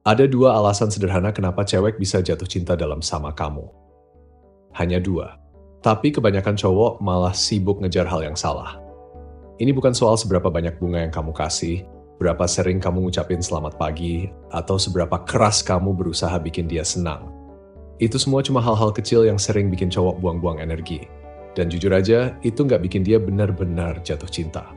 Ada dua alasan sederhana kenapa cewek bisa jatuh cinta dalam sama kamu. Hanya dua. Tapi kebanyakan cowok malah sibuk ngejar hal yang salah. Ini bukan soal seberapa banyak bunga yang kamu kasih, berapa sering kamu ngucapin selamat pagi, atau seberapa keras kamu berusaha bikin dia senang. Itu semua cuma hal-hal kecil yang sering bikin cowok buang-buang energi. Dan jujur aja, itu nggak bikin dia benar-benar jatuh cinta.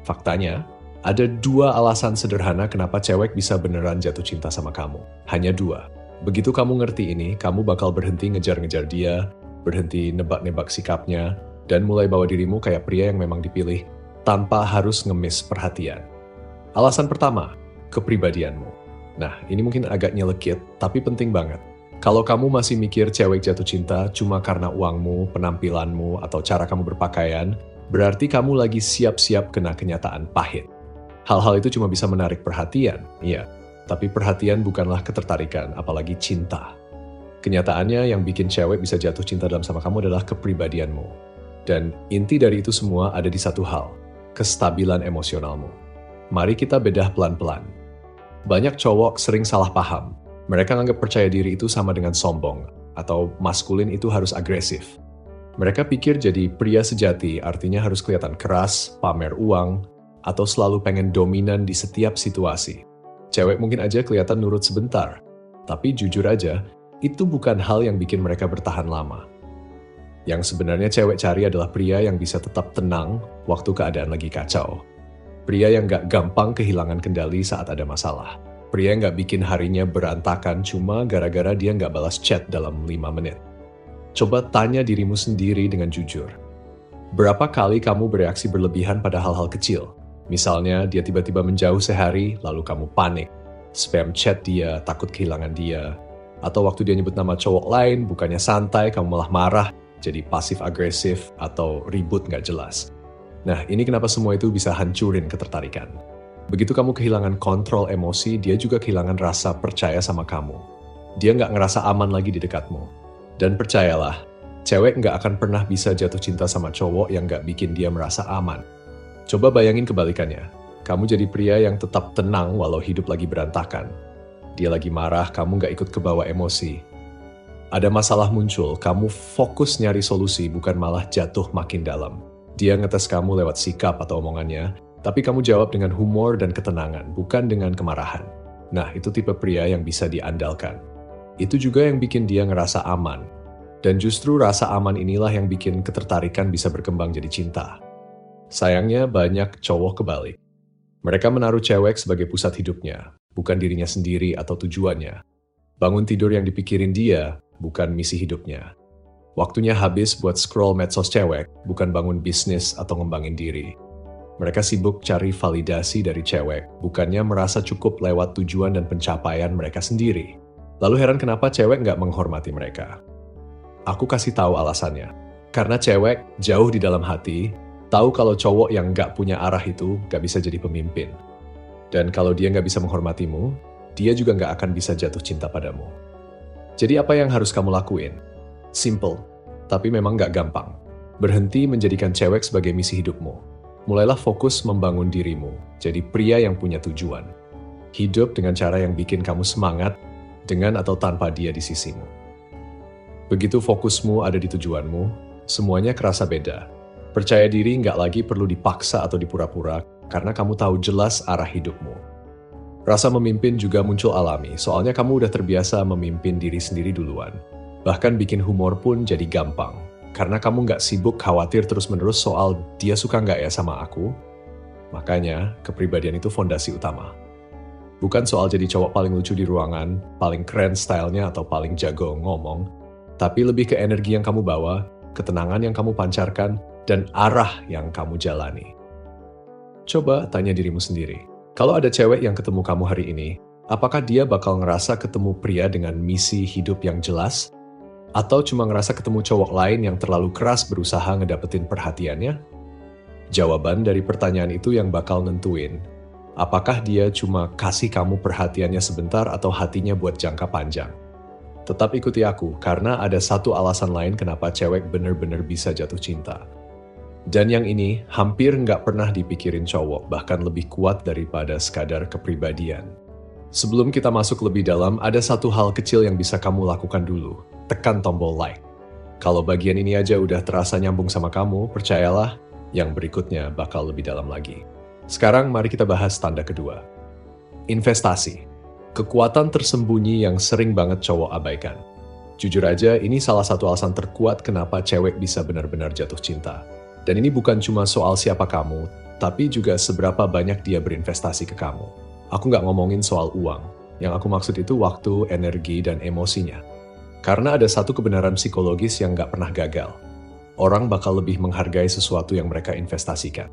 Faktanya, ada dua alasan sederhana kenapa cewek bisa beneran jatuh cinta sama kamu. Hanya dua. Begitu kamu ngerti ini, kamu bakal berhenti ngejar-ngejar dia, berhenti nebak-nebak sikapnya, dan mulai bawa dirimu kayak pria yang memang dipilih, tanpa harus ngemis perhatian. Alasan pertama, kepribadianmu. Nah, ini mungkin agak nyelekit, tapi penting banget. Kalau kamu masih mikir cewek jatuh cinta cuma karena uangmu, penampilanmu, atau cara kamu berpakaian, berarti kamu lagi siap-siap kena kenyataan pahit. Hal-hal itu cuma bisa menarik perhatian, iya. Tapi perhatian bukanlah ketertarikan, apalagi cinta. Kenyataannya yang bikin cewek bisa jatuh cinta dalam sama kamu adalah kepribadianmu. Dan inti dari itu semua ada di satu hal, kestabilan emosionalmu. Mari kita bedah pelan-pelan. Banyak cowok sering salah paham. Mereka nganggap percaya diri itu sama dengan sombong, atau maskulin itu harus agresif. Mereka pikir jadi pria sejati artinya harus kelihatan keras, pamer uang, atau selalu pengen dominan di setiap situasi. Cewek mungkin aja kelihatan nurut sebentar, tapi jujur aja, itu bukan hal yang bikin mereka bertahan lama. Yang sebenarnya cewek cari adalah pria yang bisa tetap tenang waktu keadaan lagi kacau. Pria yang gak gampang kehilangan kendali saat ada masalah. Pria yang gak bikin harinya berantakan cuma gara-gara dia gak balas chat dalam 5 menit. Coba tanya dirimu sendiri dengan jujur. Berapa kali kamu bereaksi berlebihan pada hal-hal kecil? Misalnya, dia tiba-tiba menjauh sehari, lalu kamu panik. Spam chat dia, takut kehilangan dia. Atau waktu dia nyebut nama cowok lain, bukannya santai, kamu malah marah, jadi pasif-agresif atau ribut nggak jelas. Nah, ini kenapa semua itu bisa hancurin ketertarikan. Begitu kamu kehilangan kontrol emosi, dia juga kehilangan rasa percaya sama kamu. Dia nggak ngerasa aman lagi di dekatmu. Dan percayalah, cewek nggak akan pernah bisa jatuh cinta sama cowok yang nggak bikin dia merasa aman. Coba bayangin kebalikannya. Kamu jadi pria yang tetap tenang walau hidup lagi berantakan. Dia lagi marah, kamu nggak ikut kebawa emosi. Ada masalah muncul, kamu fokus nyari solusi, bukan malah jatuh makin dalam. Dia ngetes kamu lewat sikap atau omongannya, tapi kamu jawab dengan humor dan ketenangan, bukan dengan kemarahan. Nah, itu tipe pria yang bisa diandalkan. Itu juga yang bikin dia ngerasa aman. Dan justru rasa aman inilah yang bikin ketertarikan bisa berkembang jadi cinta. Sayangnya banyak cowok kebalik. Mereka menaruh cewek sebagai pusat hidupnya, bukan dirinya sendiri atau tujuannya. Bangun tidur yang dipikirin dia, bukan misi hidupnya. Waktunya habis buat scroll medsos cewek, bukan bangun bisnis atau ngembangin diri. Mereka sibuk cari validasi dari cewek, bukannya merasa cukup lewat tujuan dan pencapaian mereka sendiri. Lalu heran kenapa cewek nggak menghormati mereka. Aku kasih tahu alasannya. Karena cewek jauh di dalam hati, tahu kalau cowok yang nggak punya arah itu nggak bisa jadi pemimpin. Dan kalau dia nggak bisa menghormatimu, dia juga nggak akan bisa jatuh cinta padamu. Jadi apa yang harus kamu lakuin? Simple, tapi memang nggak gampang. Berhenti menjadikan cewek sebagai misi hidupmu. Mulailah fokus membangun dirimu, jadi pria yang punya tujuan. Hidup dengan cara yang bikin kamu semangat, dengan atau tanpa dia di sisimu. Begitu fokusmu ada di tujuanmu, semuanya kerasa beda. Percaya diri nggak lagi perlu dipaksa atau dipura-pura, karena kamu tahu jelas arah hidupmu. Rasa memimpin juga muncul alami, soalnya kamu udah terbiasa memimpin diri sendiri duluan. Bahkan bikin humor pun jadi gampang, karena kamu nggak sibuk khawatir terus-menerus soal dia suka nggak ya sama aku. Makanya, kepribadian itu fondasi utama. Bukan soal jadi cowok paling lucu di ruangan, paling keren stylenya atau paling jago ngomong, tapi lebih ke energi yang kamu bawa, ketenangan yang kamu pancarkan, dan arah yang kamu jalani. Coba tanya dirimu sendiri, kalau ada cewek yang ketemu kamu hari ini, apakah dia bakal ngerasa ketemu pria dengan misi hidup yang jelas? Atau cuma ngerasa ketemu cowok lain yang terlalu keras berusaha ngedapetin perhatiannya? Jawaban dari pertanyaan itu yang bakal nentuin, apakah dia cuma kasih kamu perhatiannya sebentar atau hatinya buat jangka panjang. Tetap ikuti aku, karena ada satu alasan lain kenapa cewek bener-bener bisa jatuh cinta. Dan yang ini hampir nggak pernah dipikirin cowok, bahkan lebih kuat daripada sekadar kepribadian. Sebelum kita masuk lebih dalam, ada satu hal kecil yang bisa kamu lakukan dulu. Tekan tombol like. Kalau bagian ini aja udah terasa nyambung sama kamu, percayalah, yang berikutnya bakal lebih dalam lagi. Sekarang mari kita bahas tanda kedua. Investasi. Kekuatan tersembunyi yang sering banget cowok abaikan. Jujur aja, ini salah satu alasan terkuat kenapa cewek bisa benar-benar jatuh cinta. Dan ini bukan cuma soal siapa kamu, tapi juga seberapa banyak dia berinvestasi ke kamu. Aku nggak ngomongin soal uang. Yang aku maksud itu waktu, energi, dan emosinya. Karena ada satu kebenaran psikologis yang nggak pernah gagal. Orang bakal lebih menghargai sesuatu yang mereka investasikan.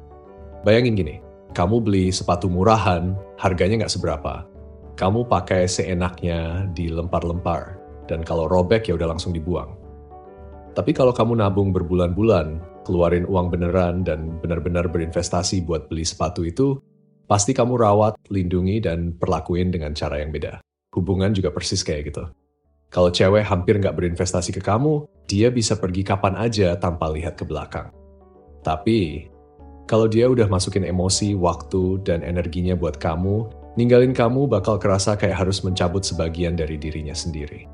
Bayangin gini, kamu beli sepatu murahan, harganya nggak seberapa. Kamu pakai seenaknya, dilempar-lempar. Dan kalau robek ya udah langsung dibuang. Tapi kalau kamu nabung berbulan-bulan, keluarin uang beneran dan benar-benar berinvestasi buat beli sepatu itu, pasti kamu rawat, lindungi, dan perlakuin dengan cara yang beda. Hubungan juga persis kayak gitu. Kalau cewek hampir nggak berinvestasi ke kamu, dia bisa pergi kapan aja tanpa lihat ke belakang. Tapi, kalau dia udah masukin emosi, waktu, dan energinya buat kamu, ninggalin kamu bakal kerasa kayak harus mencabut sebagian dari dirinya sendiri.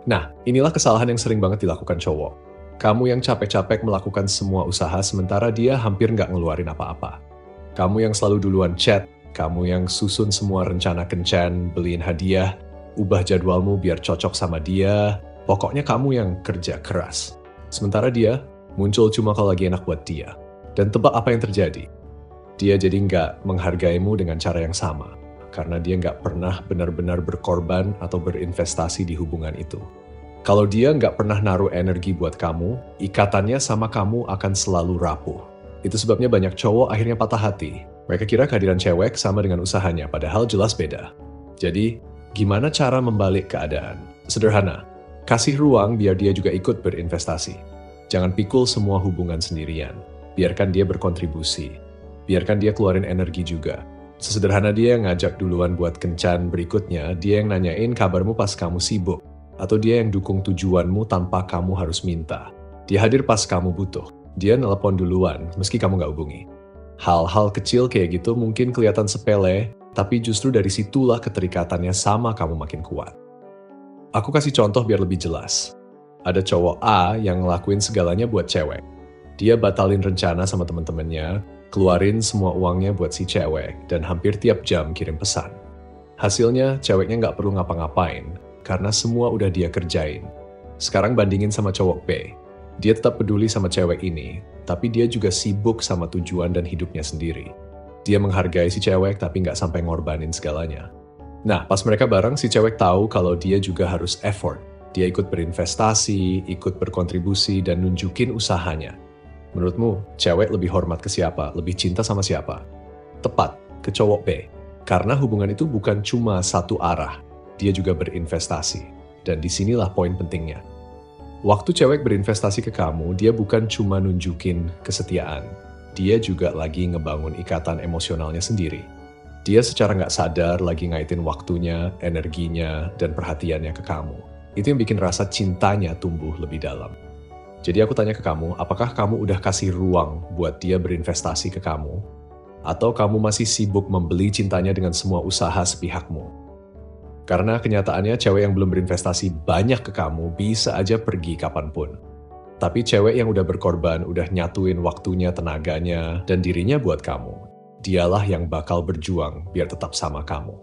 Nah, inilah kesalahan yang sering banget dilakukan cowok. Kamu yang capek-capek melakukan semua usaha sementara dia hampir nggak ngeluarin apa-apa. Kamu yang selalu duluan chat, kamu yang susun semua rencana kencan, beliin hadiah, ubah jadwalmu biar cocok sama dia, pokoknya kamu yang kerja keras. Sementara dia muncul cuma kalau lagi enak buat dia. Dan tebak apa yang terjadi? Dia jadi nggak menghargaimu dengan cara yang sama. Karena dia nggak pernah benar-benar berkorban atau berinvestasi di hubungan itu. Kalau dia nggak pernah naruh energi buat kamu, ikatannya sama kamu akan selalu rapuh. Itu sebabnya banyak cowok akhirnya patah hati. Mereka kira kehadiran cewek sama dengan usahanya, padahal jelas beda. Jadi, gimana cara membalik keadaan? Sederhana, kasih ruang biar dia juga ikut berinvestasi. Jangan pikul semua hubungan sendirian. Biarkan dia berkontribusi. Biarkan dia keluarin energi juga. Sesederhana dia yang ngajak duluan buat kencan berikutnya, dia yang nanyain kabarmu pas kamu sibuk, atau dia yang dukung tujuanmu tanpa kamu harus minta. Dia hadir pas kamu butuh, dia nelpon duluan meski kamu nggak hubungi. Hal-hal kecil kayak gitu mungkin kelihatan sepele, tapi justru dari situlah keterikatannya sama kamu makin kuat. Aku kasih contoh biar lebih jelas. Ada cowok A yang ngelakuin segalanya buat cewek. Dia batalin rencana sama temen-temennya, keluarin semua uangnya buat si cewek, dan hampir tiap jam kirim pesan. Hasilnya, ceweknya nggak perlu ngapa-ngapain, karena semua udah dia kerjain. Sekarang bandingin sama cowok B. Dia tetap peduli sama cewek ini, tapi dia juga sibuk sama tujuan dan hidupnya sendiri. Dia menghargai si cewek, tapi nggak sampai ngorbanin segalanya. Nah, pas mereka bareng, si cewek tahu kalau dia juga harus effort. Dia ikut berinvestasi, ikut berkontribusi, dan nunjukin usahanya. Menurutmu, cewek lebih hormat ke siapa? Lebih cinta sama siapa? Tepat, ke cowok B. Karena hubungan itu bukan cuma satu arah. Dia juga berinvestasi. Dan disinilah poin pentingnya. Waktu cewek berinvestasi ke kamu, dia bukan cuma nunjukin kesetiaan. Dia juga lagi ngebangun ikatan emosionalnya sendiri. Dia secara nggak sadar lagi ngaitin waktunya, energinya, dan perhatiannya ke kamu. Itu yang bikin rasa cintanya tumbuh lebih dalam. Jadi aku tanya ke kamu, apakah kamu udah kasih ruang buat dia berinvestasi ke kamu? Atau kamu masih sibuk membeli cintanya dengan semua usaha sepihakmu? Karena kenyataannya cewek yang belum berinvestasi banyak ke kamu bisa aja pergi kapanpun. Tapi cewek yang udah berkorban, udah nyatuin waktunya, tenaganya, dan dirinya buat kamu, dialah yang bakal berjuang biar tetap sama kamu.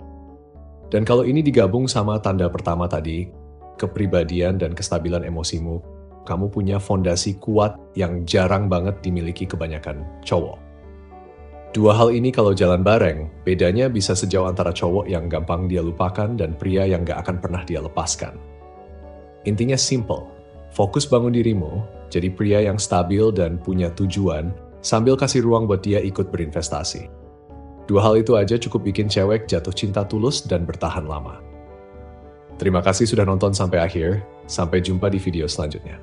Dan kalau ini digabung sama tanda pertama tadi, kepribadian dan kestabilan emosimu, kamu punya fondasi kuat yang jarang banget dimiliki kebanyakan cowok. Dua hal ini kalau jalan bareng, bedanya bisa sejauh antara cowok yang gampang dia lupakan dan pria yang gak akan pernah dia lepaskan. Intinya simple, fokus bangun dirimu, jadi pria yang stabil dan punya tujuan, sambil kasih ruang buat dia ikut berinvestasi. Dua hal itu aja cukup bikin cewek jatuh cinta tulus dan bertahan lama. Terima kasih sudah nonton sampai akhir, sampai jumpa di video selanjutnya.